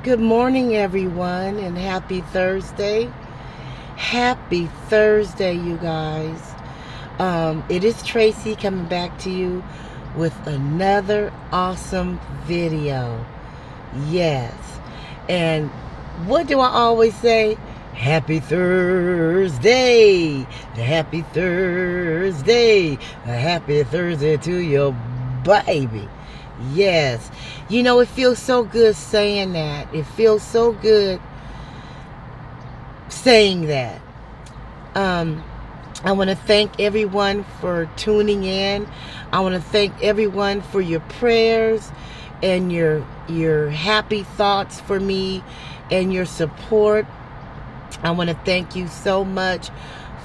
Good morning, everyone, and happy Thursday. Happy Thursday, you guys. It is Tracy coming back to you with another awesome video. Yes. And what do I always say? Happy Thursday. Happy Thursday. Happy Thursday to your baby. Yes. You know, it feels so good saying that. It feels so good saying that. I want to thank everyone for tuning in. I want to thank everyone for your prayers and your happy thoughts for me and your support. I want to thank you so much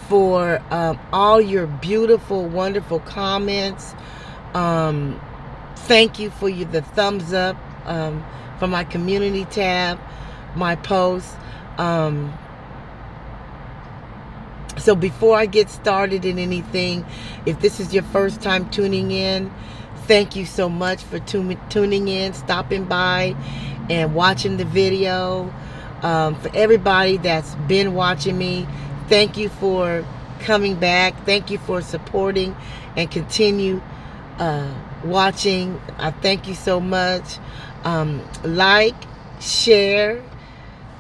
for all your beautiful, wonderful comments. Thank you for the thumbs up for my community tab, my posts. So before I get started in anything, if this is your first time tuning in, thank you so much for tuning in, stopping by, and watching the video. For everybody that's been watching me, thank you for coming back. Thank you for supporting and continue watching. I thank you so much. Like, share,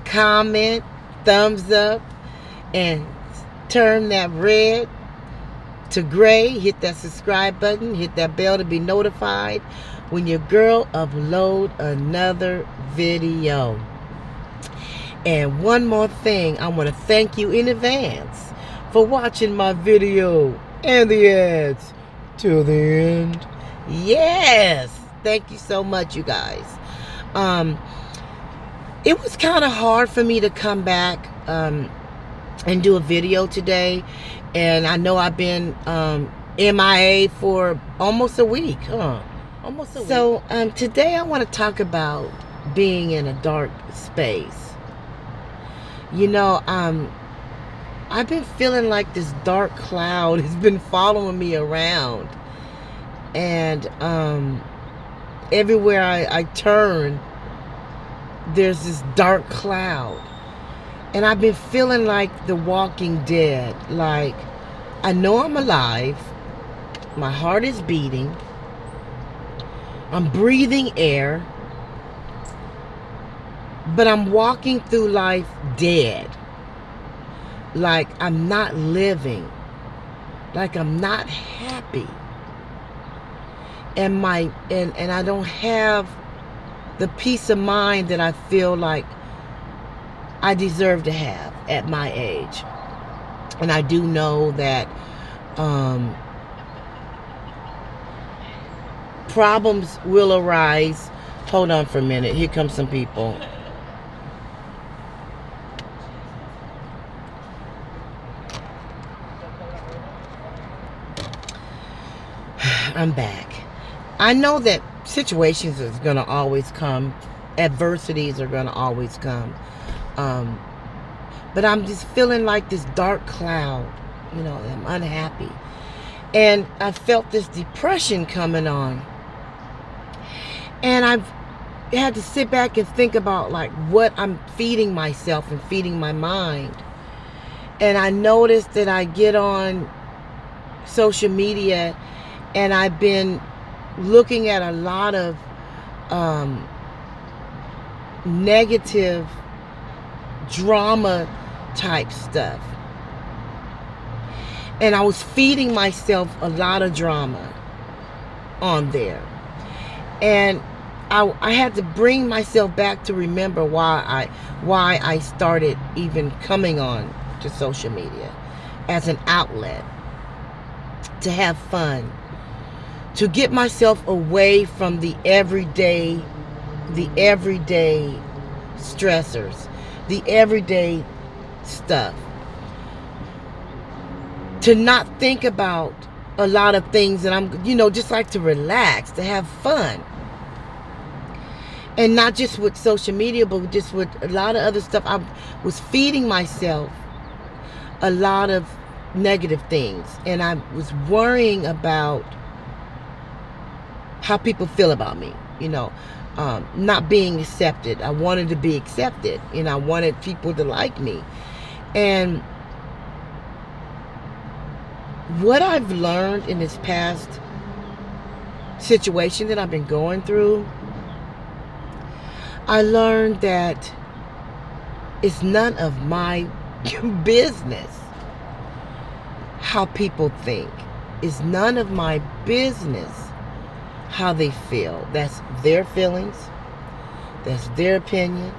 comment, thumbs up, and turn that red to gray. Hit that subscribe button. Hit that bell to be notified when your girl upload another video. And one more thing, I want to thank you in advance for watching my video and the ads till the end. Yes, thank you so much, you guys. It was kind of hard for me to come back and do a video today, and I know I've been MIA for almost a week, almost a week. So today I want to talk about being in a dark space. You know, I've been feeling like this dark cloud has been following me around, and everywhere I turn, there's this dark cloud. And I've been feeling like the Walking Dead. Like, I know I'm alive. My heart is beating. I'm breathing air. But I'm walking through life dead. Like I'm not living. Like I'm not happy. And I don't have the peace of mind that I feel like I deserve to have at my age. And I do know that problems will arise. Hold on for a minute. Here come some people. I'm back. I know that situations is going to always come. Adversities are going to always come. But I'm just feeling like this dark cloud. You know, I'm unhappy. And I felt this depression coming on. And I've had to sit back and think about like what I'm feeding myself and feeding my mind. And I noticed that I get on social media and I've been looking at a lot of negative drama type stuff. And I was feeding myself a lot of drama on there. And I had to bring myself back to remember why I started even coming on to social media as an outlet to have fun, to get myself away from the everyday stressors, the everyday stuff, to not think about a lot of things, and I'm, you know, just like to relax, to have fun. And not just with social media, but just with a lot of other stuff. I was feeding myself a lot of negative things, and I was worrying about how people feel about me. You know, not being accepted. I wanted to be accepted, and I wanted people to like me. And what I've learned in this past situation that I've been going through, I learned that it's none of my business how people think. It's none of my business how they feel. That's their feelings. That's their opinion.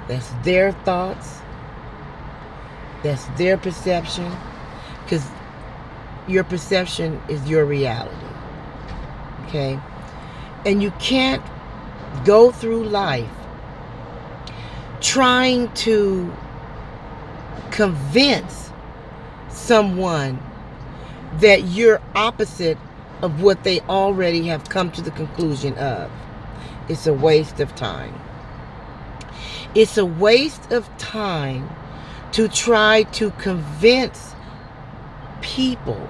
That's their thoughts. That's their perception. Because your perception is your reality. Okay? And you can't go through life trying to convince someone that you're opposite of what they already have come to the conclusion of. It's a waste of time. It's a waste of time to try to convince people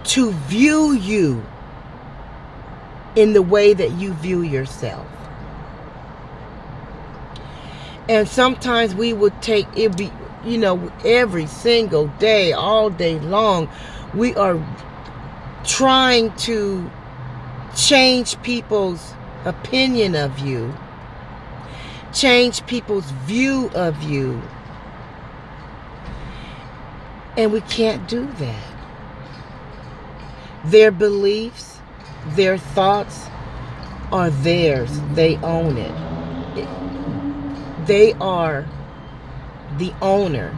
to view you in the way that you view yourself. And sometimes we would take it, be, you know, every single day, all day long, we are trying to change people's opinion of you, change people's view of you. And we can't do that. Their beliefs, their thoughts are theirs. They own it. They are the owner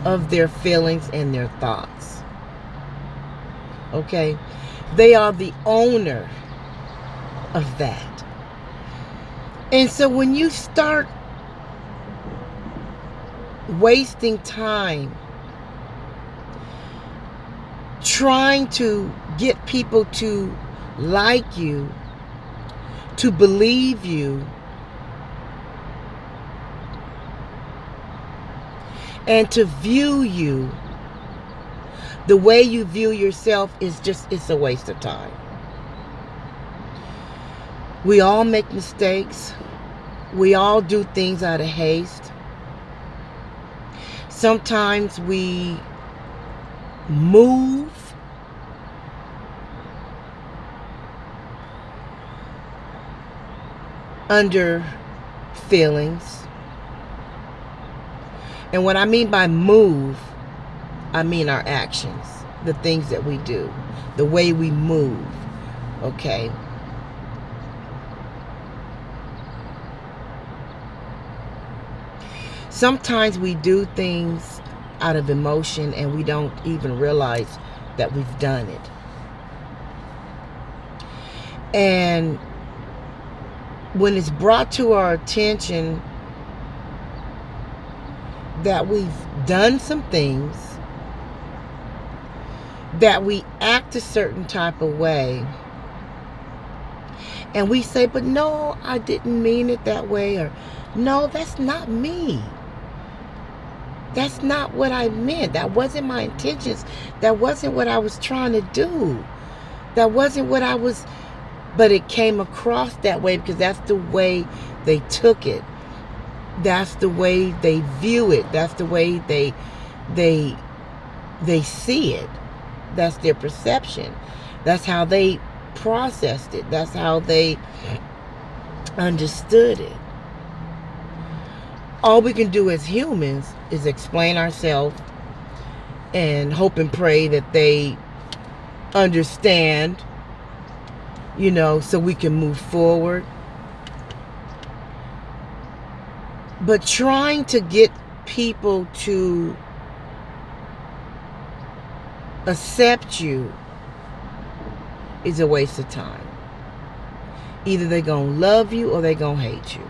of their feelings and their thoughts. Okay? They are the owner of that. And so when you start wasting time trying to get people to like you, to believe you, and to view you the way you view yourself, is just, it's a waste of time. We all make mistakes. We all do things out of haste. Sometimes we move under feelings. And what I mean by move, I mean our actions, the things that we do, the way we move, okay? Sometimes we do things out of emotion and we don't even realize that we've done it. And when it's brought to our attention that we've done some things, that we act a certain type of way, and we say, but no, I didn't mean it that way, or no, that's not me. That's not what I meant. That wasn't my intentions. That wasn't what I was trying to do. That wasn't what I was, but it came across that way because that's the way they took it. That's the way they view it. That's the way they see it. That's their perception. That's how they processed it. That's how they understood it. All we can do as humans is explain ourselves and hope and pray that they understand, you know, so we can move forward. But trying to get people to accept you is a waste of time. Either they're going to love you or they're going to hate you.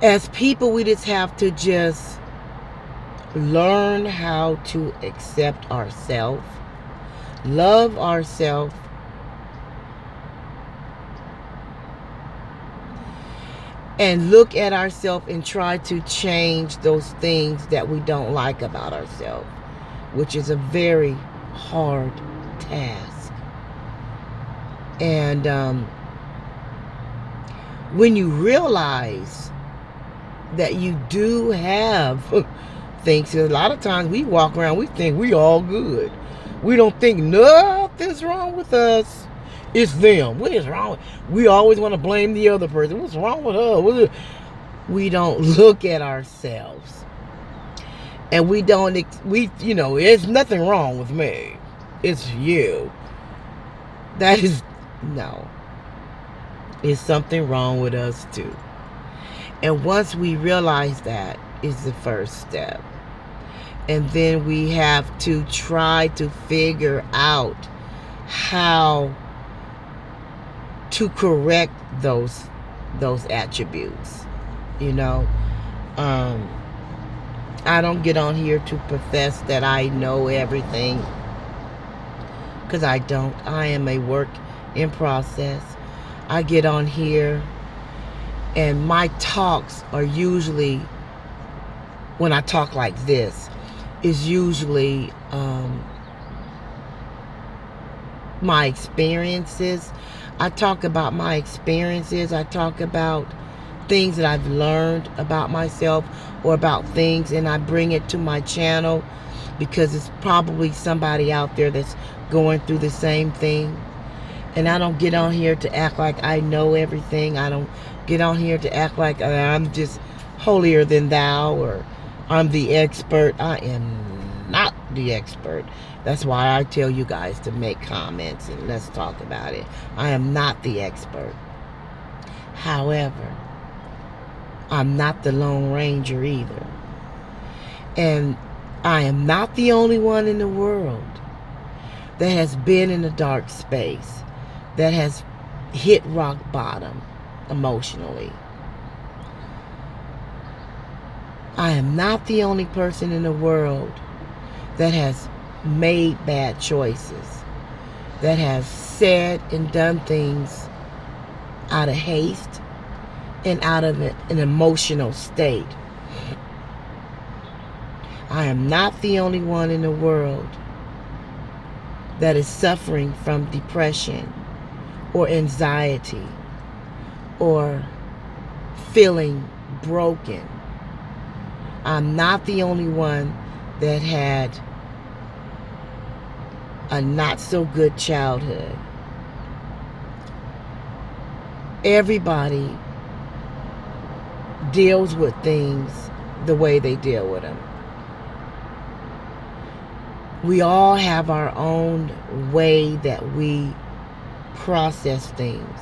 As people, we just have to just learn how to accept ourselves, love ourselves, and look at ourselves and try to change those things that we don't like about ourselves, which is a very hard task. And when you realize that you do have things, a lot of times we walk around, we think we all good. We don't think nothing's wrong with us. It's them. What is wrong? We always want to blame the other person. What's wrong with us? We don't look at ourselves. And we don't, there's nothing wrong with me. It's you. That is, no. There's something wrong with us too. And once we realize that is the first step. And then we have to try to figure out how to correct those attributes. I don't get on here to profess that I know everything, because I don't. I am a work in process. I get on here and my talks are usually, when I talk like this, is usually my experiences. I talk about my experiences. I talk about things that I've learned about myself or about things, and I bring it to my channel because it's probably somebody out there that's going through the same thing. And I don't get on here to act like I know everything. I don't get on here to act like I'm just holier than thou or I'm the expert. I am not the expert. That's why I tell you guys to make comments and let's talk about it. I am not the expert. However, I'm not the Lone Ranger either. And I am not the only one in the world that has been in a dark space, that has hit rock bottom emotionally. I am not the only person in the world that has made bad choices, that has said and done things out of haste and out of an emotional state. I am not the only one in the world that is suffering from depression or anxiety or feeling broken. I'm not the only one that had a not so good childhood. Everybody deals with things the way they deal with them. We all have our own way that we process things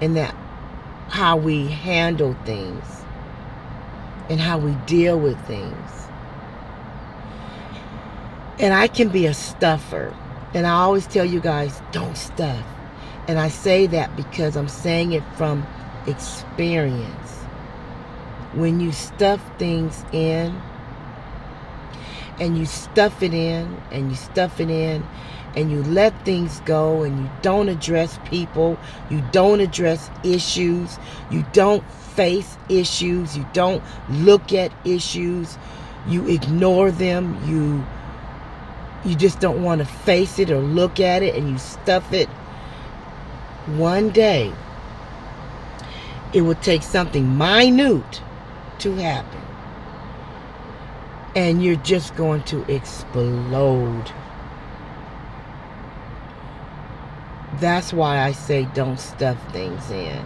and that how we handle things and how we deal with things. And I can be a stuffer. And I always tell you guys, don't stuff. And I say that because I'm saying it from experience. When you stuff things in, and you stuff it in, and you stuff it in, and you let things go, and you don't address people, you don't address issues, you don't face issues, you don't look at issues, you ignore them, you just don't want to face it or look at it, and you stuff it. One day, it will take something minute to happen, and you're just going to explode. That's why I say don't stuff things in.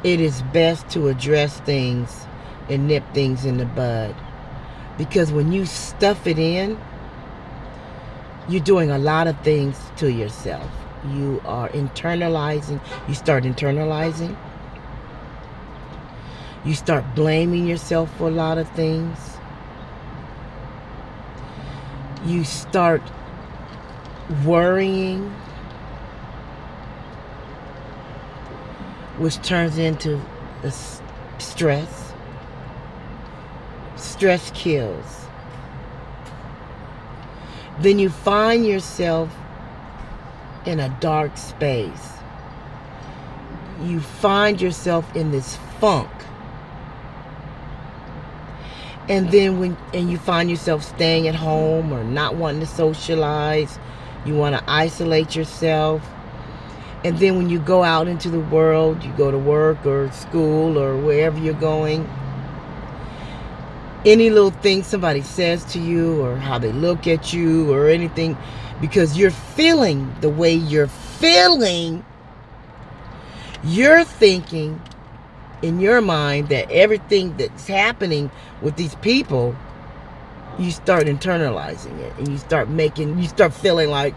It is best to address things and nip things in the bud. Because when you stuff it in, you're doing a lot of things to yourself. You are internalizing. You start internalizing. You start blaming yourself for a lot of things. You start worrying, which turns into stress. Stress kills. Then you find yourself in a dark space. You find yourself in this funk. And then you find yourself staying at home or not wanting to socialize, You want to isolate yourself. And then when you go out into the world, you go to work or school or wherever you're going, any little thing somebody says to you or how they look at you or anything, because you're feeling the way you're feeling, you're thinking in your mind that everything that's happening with these people, you start internalizing it, and you start feeling like,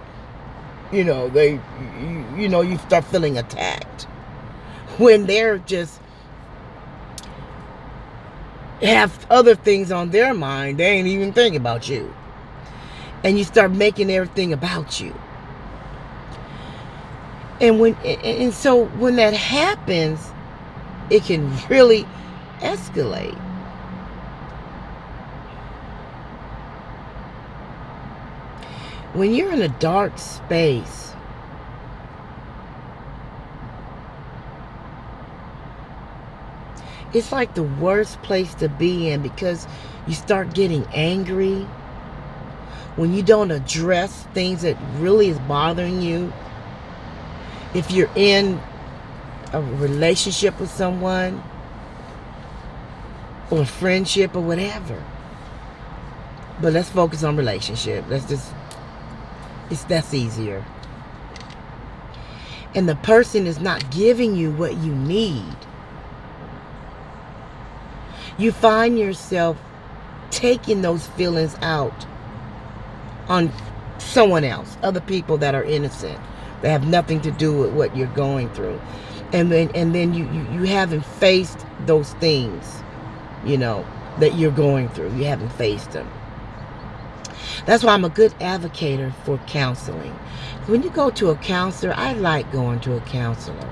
you start feeling attacked when they're just have other things on their mind. They ain't even thinking about you, and you start making everything about you. And so when that happens, it can really escalate. When you're in a dark space, it's like the worst place to be in, because you start getting angry when you don't address things that really is bothering you. If you're in a relationship with someone or a friendship or whatever. But let's focus on relationship. That's easier. And the person is not giving you what you need. You find yourself taking those feelings out on someone else, other people that are innocent, that have nothing to do with what you're going through. And then you haven't faced those things, that you're going through. You haven't faced them. That's why I'm a good advocate for counseling. When you go to a counselor, I like going to a counselor.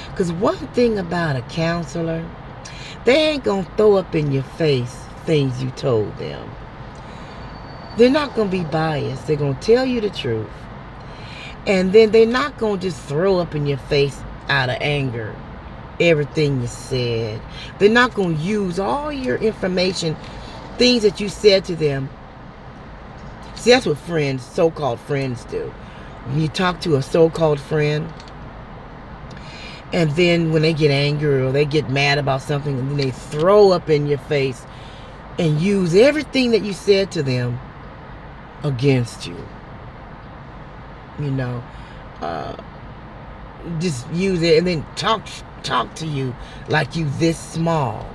Because one thing about a counselor, they ain't going to throw up in your face things you told them. They're not going to be biased. They're going to tell you the truth. And then they're not going to just throw up in your face out of anger everything you said. They're not going to use all your information, things that you said to them. See, that's what friends, so-called friends, do. When you talk to a so-called friend, and then when they get angry or they get mad about something, and then they throw up in your face and use everything that you said to them against you. Just use it, and then talk to you like you this small.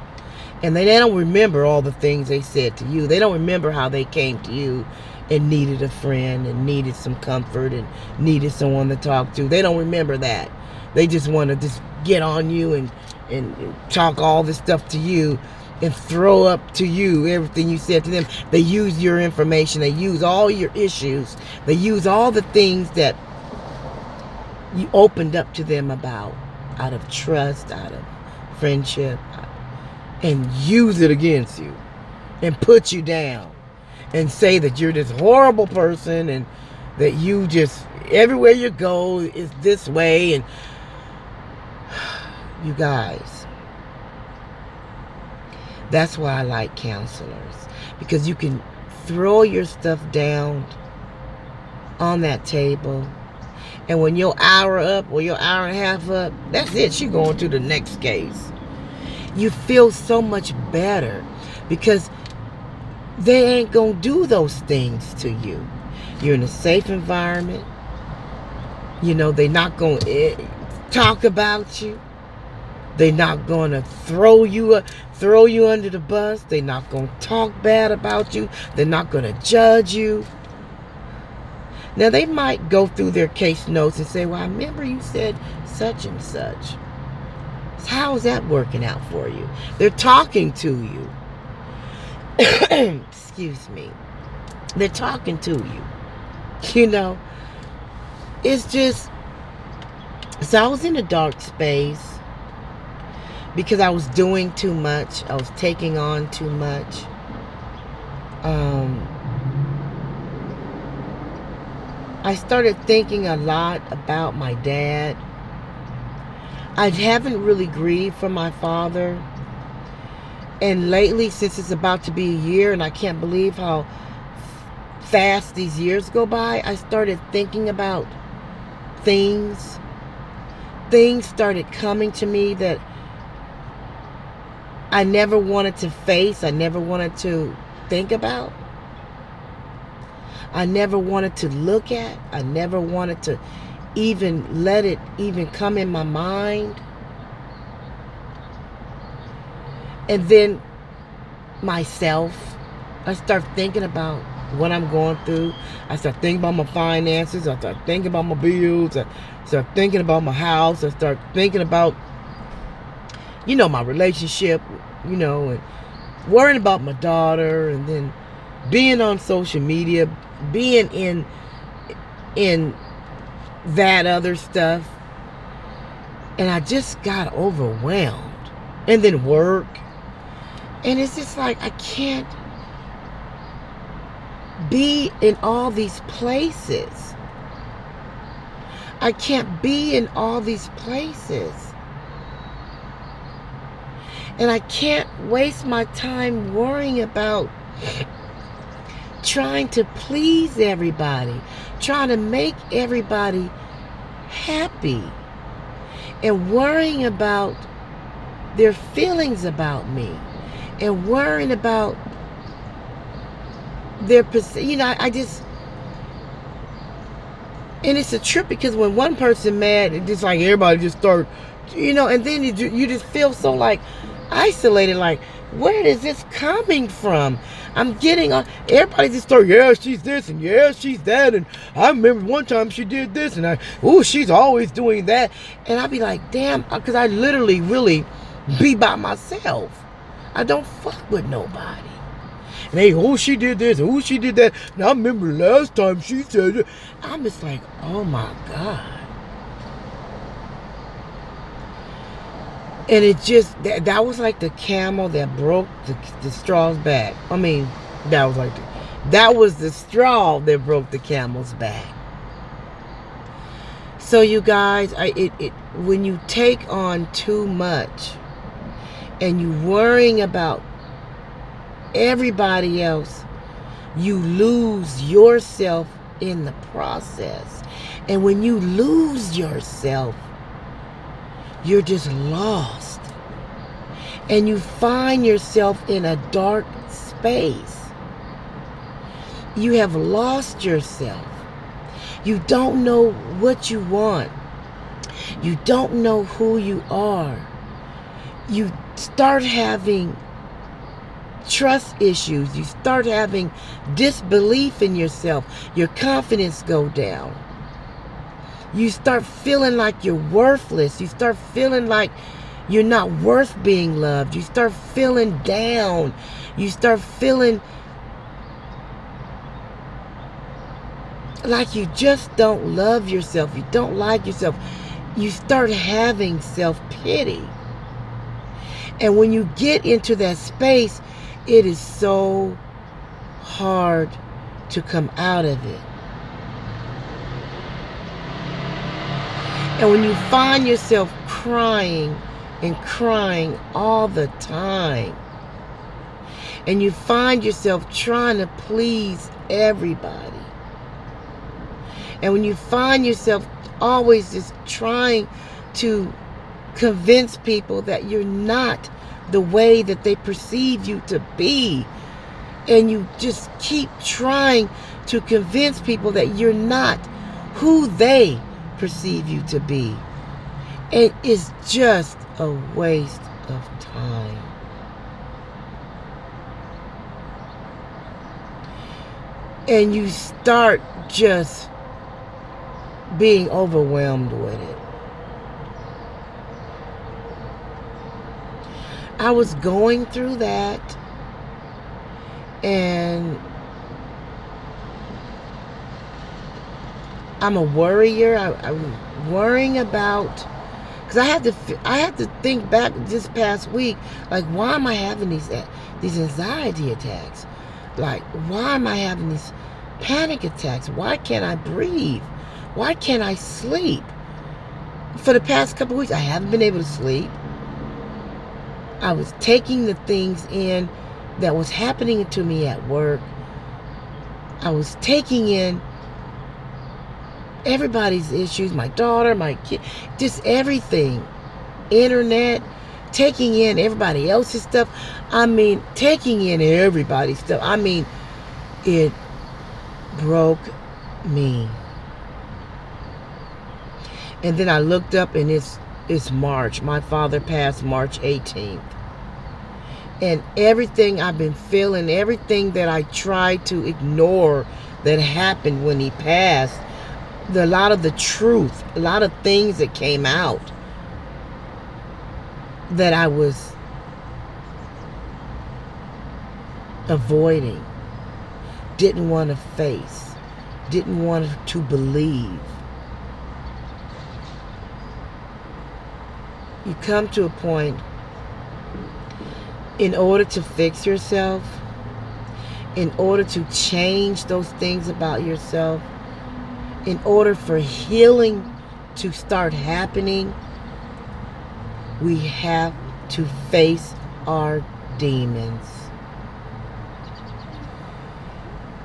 And they don't remember all the things they said to you. They don't remember how they came to you and needed a friend and needed some comfort and needed someone to talk to. They don't remember that. They just want to just get on you and talk all this stuff to you and throw up to you everything you said to them. They use your information. They use all your issues. They use all the things that you opened up to them about, out of trust, out of friendship, and use it against you and put you down and say that you're this horrible person and that you just, everywhere you go is this way. And you guys, that's why I like counselors, because you can throw your stuff down on that table, and when your hour up or your hour and a half up, that's it. You're going to the next case. You feel so much better because they ain't going to do those things to you. You're in a safe environment. They're not going to talk about you. They're not going to throw you under the bus. They're not going to talk bad about you. They're not going to judge you. Now, they might go through their case notes and say, well, I remember you said such and such. So how is that working out for you? They're talking to you. Excuse me. They're talking to you. It's just, so I was in a dark space because I was doing too much. I was taking on too much. I started thinking a lot about my dad. I haven't really grieved for my father. And lately, since it's about to be a year, and I can't believe how fast these years go by, I started thinking about things. Things started coming to me that I never wanted to face. I never wanted to think about. I never wanted to look at. I never wanted to even let it even come in my mind. And then myself, I start thinking about what I'm going through. I start thinking about my finances. I start thinking about my bills. I start thinking about my house. I start thinking about, my relationship, and worrying about my daughter, and then being on social media, being in that other stuff. And I just got overwhelmed. And then work. And it's just like I can't be in all these places. I can't be in all these places. And I can't waste my time worrying about trying to please everybody, trying to make everybody happy, and worrying about their feelings about me, and worrying about their, I just, and it's a trip because when one person mad, it's just like everybody just start, and then you just feel so like isolated, like, where is this coming from? I'm getting on, everybody just start, yeah, she's this, and yeah, she's that, and I remember one time she did this, and she's always doing that, and I'd be like, damn, because I literally really be by myself. I don't fuck with nobody. And hey, she did this, she did that, and I remember last time she said it. I'm just like, oh my God. And it just, that was like the camel that broke the straw's back. I mean, that was the straw that broke the camel's back. So you guys, when you take on too much and you worrying about everybody else, you lose yourself in the process. And when you lose yourself, you're just lost. And you find yourself in a dark space. You have lost yourself. You don't know what you want. You don't know who you are. You start having trust issues. You start having disbelief in yourself. Your confidence go down. You start feeling like you're worthless. You start feeling like you're not worth being loved. You start feeling down. You start feeling like you just don't love yourself. You don't like yourself. You start having self-pity. And when you get into that space, it is so hard to come out of it. And when you find yourself crying and crying all the time, and you find yourself trying to please everybody, and when you find yourself always just trying to convince people that you're not the way that they perceive you to be, and you just keep trying to convince people that you're not who they perceive you to be, it is just a waste of time. And you start just being overwhelmed with it. I was going through that, and I'm a worrier. I'm worrying about, because I had to think back this past week, like, why am I having these anxiety attacks? Like, why am I having these panic attacks? Why can't I breathe? Why can't I sleep? For the past couple weeks, I haven't been able to sleep. I was taking the things in that was happening to me at work. I was taking in everybody's issues, my daughter, my kid, just everything. Internet, taking in everybody else's stuff. I mean, taking in everybody's stuff. I mean, it broke me. And then I looked up and it's March. My father passed March 18th. And everything I've been feeling, everything that I tried to ignore that happened when he passed, a lot of the truth, a lot of things that came out that I was avoiding, didn't want to face, didn't want to believe. You come to a point, in order to fix yourself, in order to change those things about yourself, in order for healing to start happening, we have to face our demons.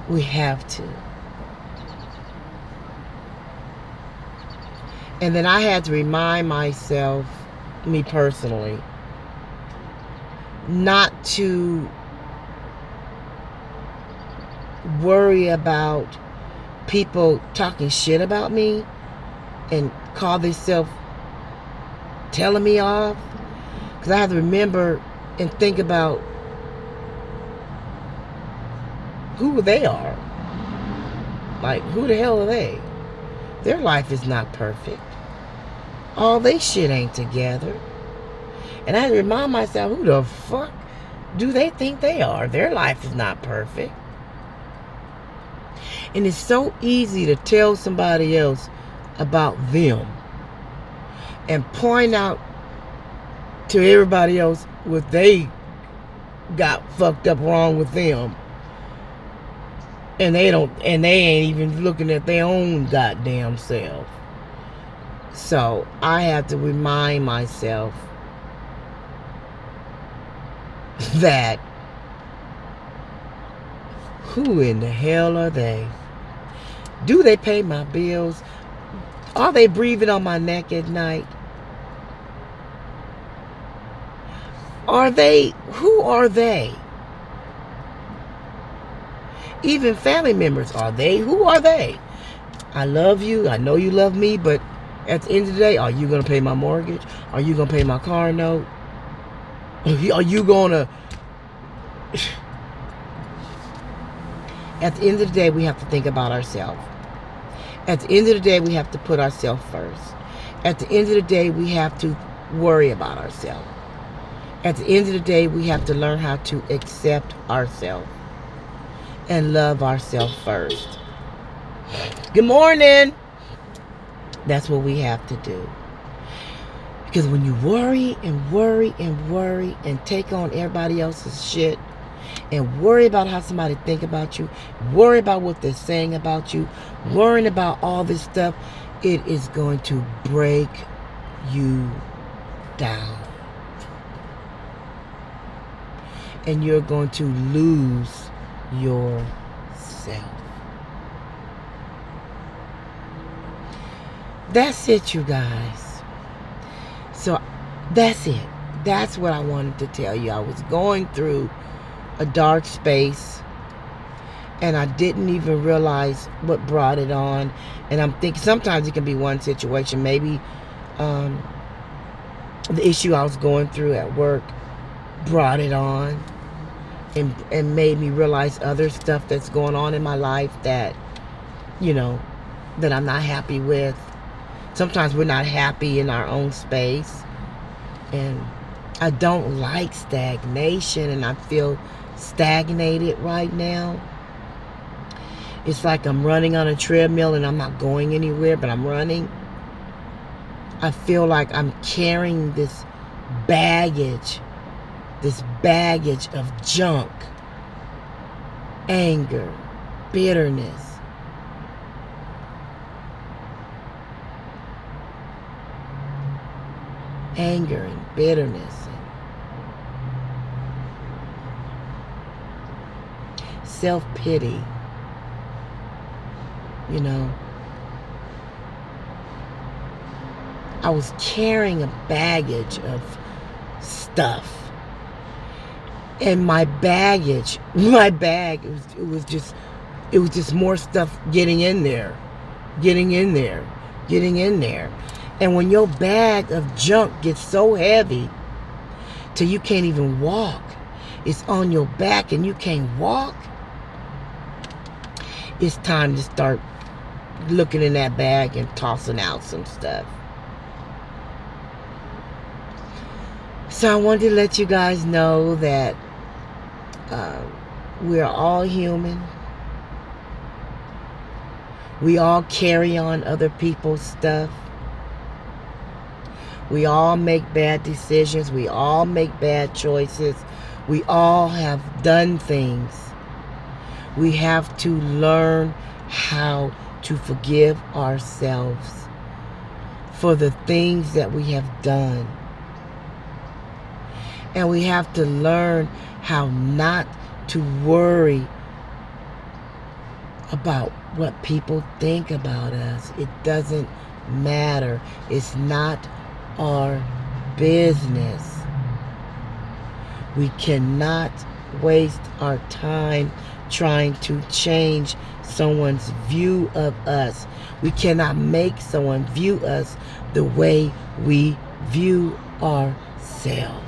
We have to. And then I had to remind myself, me personally, not to worry about people talking shit about me and call themselves telling me off. Because I have to remember and think about who they are. Like, who the hell are they? Their life is not perfect. All they shit ain't together. And I had to remind myself, who the fuck do they think they are? Their life is not perfect. And it's so easy to tell somebody else about them and point out to everybody else what they got fucked up wrong with them. And they ain't even looking at their own goddamn self. So I have to remind myself that who in the hell are they? Do they pay my bills? Are they breathing on my neck at night? Are they? Who are they? Even family members, are they? Who are they? I love you. I know you love me, but at the end of the day, are you going to pay my mortgage? Are you going to pay my car note? Are you going to... At the end of the day, we have to think about ourselves. At the end of the day, we have to put ourselves first. At the end of the day, we have to worry about ourselves. At the end of the day, we have to learn how to accept ourselves and love ourselves first. Good morning. That's what we have to do. Because when you worry and worry and worry and take on everybody else's shit and worry about how somebody think about you, worry about what they're saying about you, worrying about all this stuff, it is going to break you down. And you're going to lose yourself. That's it, you guys. So that's it. That's what I wanted to tell you. I was going through a dark space and I didn't even realize what brought it on. And I'm thinking sometimes it can be one situation. Maybe the issue I was going through at work brought it on and made me realize other stuff that's going on in my life that, you know, that I'm not happy with. Sometimes we're not happy in our own space. And I don't like stagnation, and I feel stagnated right now. It's like I'm running on a treadmill and I'm not going anywhere, but I'm running. I feel like I'm carrying this baggage of junk, anger, bitterness. Anger and bitterness and self-pity. You know, I was carrying a baggage of stuff. And my bag, it was just more stuff getting in there. And when your bag of junk gets so heavy till you can't even walk, it's on your back and you can't walk, it's time to start looking in that bag and tossing out some stuff. So I wanted to let you guys know that we're all human. We all carry on other people's stuff. We all make bad decisions. We all make bad choices. We all have done things. We have to learn how to forgive ourselves for the things that we have done. And we have to learn how not to worry about what people think about us. It doesn't matter. It's not our business. We cannot waste our time trying to change someone's view of us. We cannot make someone view us the way we view ourselves.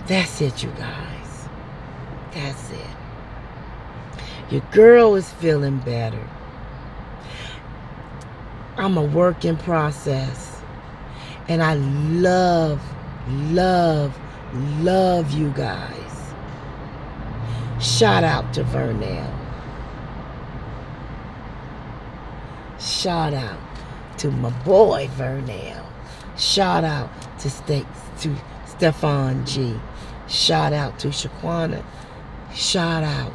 That's it, you guys. That's it. Your girl is feeling better. I'm a work in process. And I love you guys. Shout out to Vernell. Shout out to my boy Vernell. Shout out to Stefan G. Shout out to Shaquana. Shout out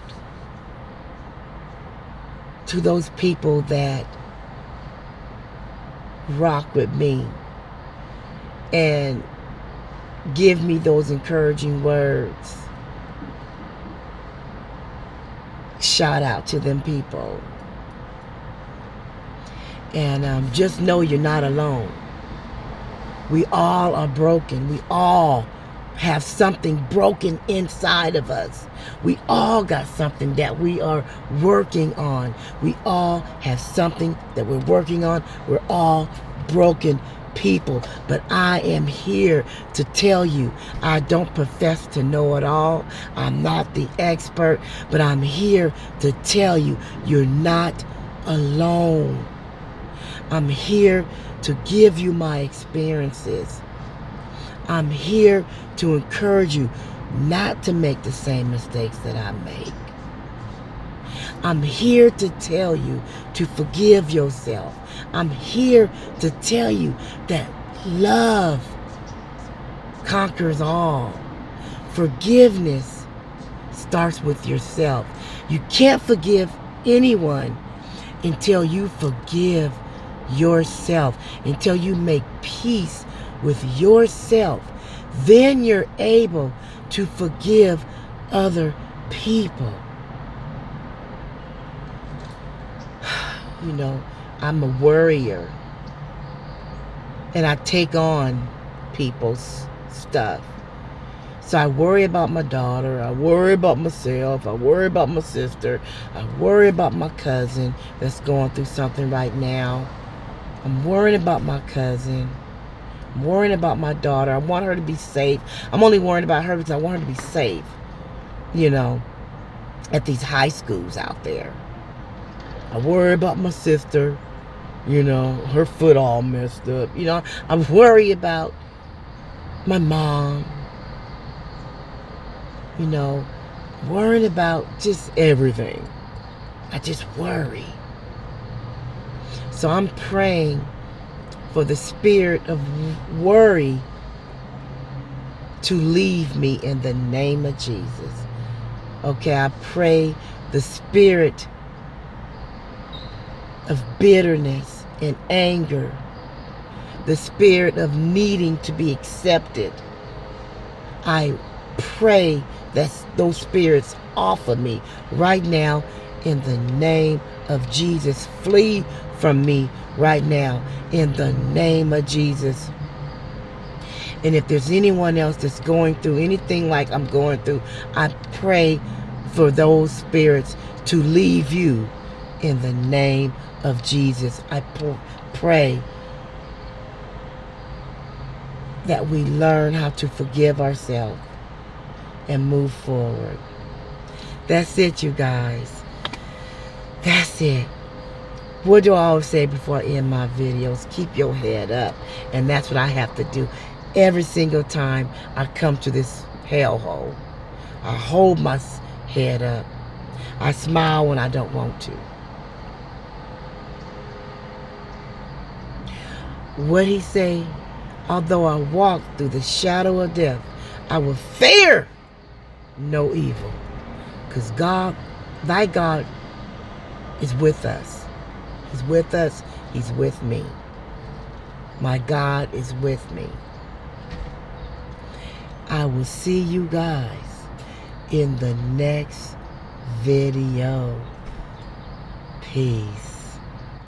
to those people that rock with me and give me those encouraging words. Shout out to them people. And just know you're not alone. We all are broken. We all have something broken inside of us. We all got something that we are working on. We all have something that we're working on. We're all broken people. But I am here to tell you, I don't profess to know it all. I'm not the expert, but I'm here to tell you, you're not alone. I'm here to give you my experiences. I'm here to encourage you not to make the same mistakes that I make. I'm here to tell you to forgive yourself. I'm here to tell you that love conquers all. Forgiveness starts with yourself. You can't forgive anyone until you forgive yourself, until you make peace with yourself. Then you're able to forgive other people. You know, I'm a worrier, and I take on people's stuff. So I worry about my daughter, I worry about myself, I worry about my sister, I worry about my cousin that's going through something right now. I'm worrying about my cousin. I'm worrying about my daughter. I want her to be safe. I'm only worrying about her because I want her to be safe, you know, at these high schools out there. I worry about my sister, you know, her foot all messed up. You know, I'm worried about my mom, you know, worrying about just everything. I just worry. So I'm praying for the spirit of worry to leave me in the name of Jesus. Okay, I pray the spirit of bitterness and anger, the spirit of needing to be accepted, I pray that those spirits off of me right now in the name of Jesus. Flee from me right now in the name of Jesus. And if there's anyone else that's going through anything like I'm going through, I pray for those spirits to leave you in the name of Jesus. I pray that we learn how to forgive ourselves and move forward. That's it, you guys. That's it. What do I always say before I end my videos? Keep your head up. And that's what I have to do every single time I come to this hellhole. I hold my head up. I smile when I don't want to. What he say? Although I walk through the shadow of death, I will fear no evil. Because God, thy God, is with us. He's with us. He's with me. My God is with me. I will see you guys in the next video. Peace.